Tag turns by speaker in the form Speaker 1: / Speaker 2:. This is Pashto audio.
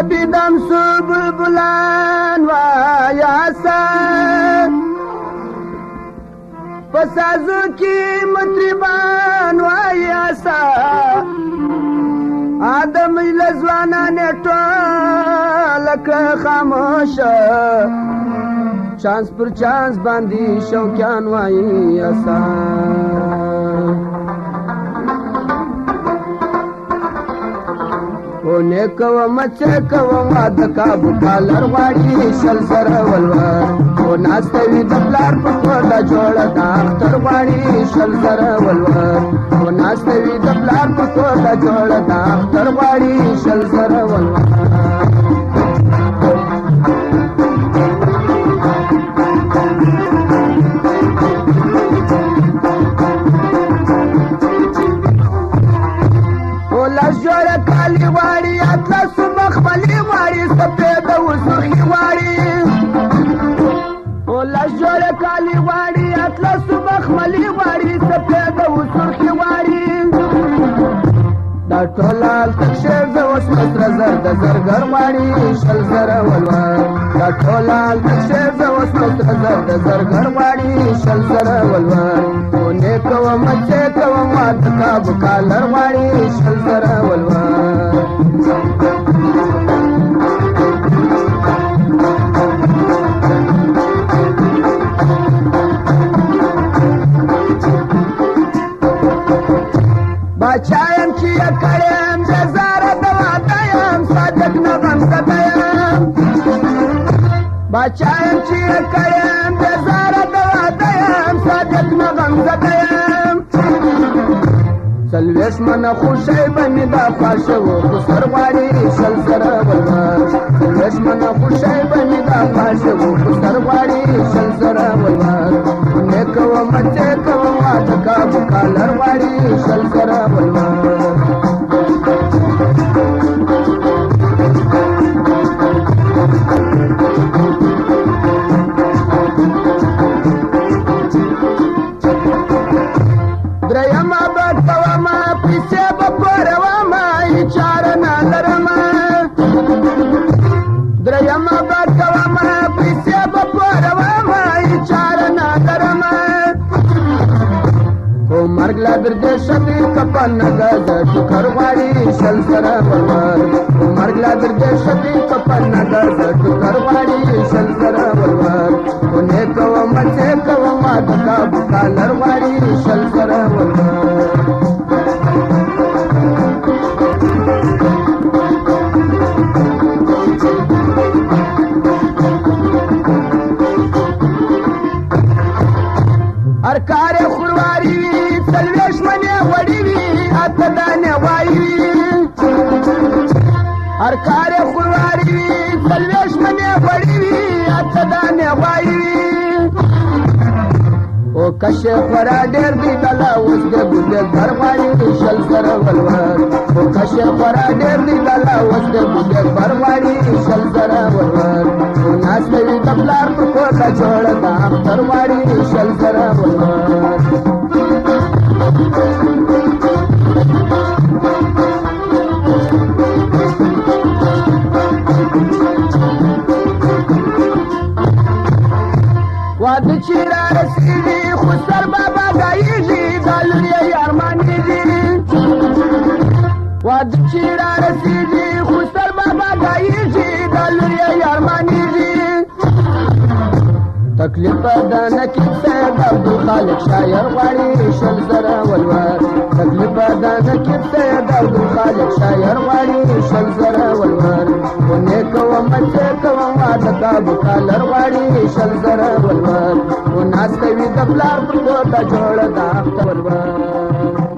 Speaker 1: بدم سو بلبلان وایاسان پسازو کی مطربان وایاسا آدم لزوانا نیٹوالک خاموش چانس پر چانس باندی شوکیان وایاسا اونے کوم چه کوم د کابو کالر واړی شل سره ولور او ناستوي د پلار په کوټه جوړ دا اختر واړی شل سره ولور او ناستوي د پلار په کوټه جوړ دا اختر واړی شل سره ولور کالی واړی اطلس مخملی واړی سپید وسخی واړی ولس جوړ کالی واړی اطلس مخملی واړی سپید وسخی واړی دا ټولال تکشر ز اوس مستر زرد زرګر واړی شل زر ولور دا ټولال تکشر ز اوس مستر زرد زرګر واړی شل زر ولور اونې کوم چې کوم مات کاب کالر واړی شل زر ولور بچایم چې کړم د زاره دوا دایم صادق نه غمزه دایم بچایم چې کړم د زاره دوا دایم صادق نه غمزه دایم سلویش من خوشی بنی دا خواشه و خسر واړی شل سره ولور سلویش من خوشی بنی دا خواشه و خسر واړی شل سره ولور نیکو مچه کو واد کا بکالر واړی شل سره ولور دریم آباد کوما پیسه بپرواما چار نالرما دریم آباد کوما پیسه بپرواما چار نالرما او مرګ لا درځه شپې کپن نګز ټکر واړی شل سره ولور او مرګ لا درځه شپې کپن نګز ټکر واړی شل سره ولور او نه کوم چې کوم د کا بکالر واړی شل سره ولور ارکار خورواری سلویش منی وڑی وی اتدان وائی ارکار خورواری سلویش منی وڑی وی اتدان وائی او کشه خورا ډیر دی دلا اوس د ګل برواړی شل سره ولور او کشه خورا ډیر دی دلا اوس د ګل برواړی شل سره ولور او ناس لوي د پلار په کوټه جوړ دا اختر واړی شل سره ولور واد چیرا رسیدی خسر بابا گاییږي دالوی ارمانیږي واد چیرا رسیدی خسر بابا گاییږي دالوی ارمانیږي تکلیف د نکیب سید عبد الخالق شاعر غواړي شل سره ولور تکلیف د نکیب سید عبد الخالق شاعر غواړي شل سره ولور ونه کوم چې کوم د کاب کالر غواړي شل سره ولور او ناس کوي د پلار په کوټه جوړ دا اختر ولور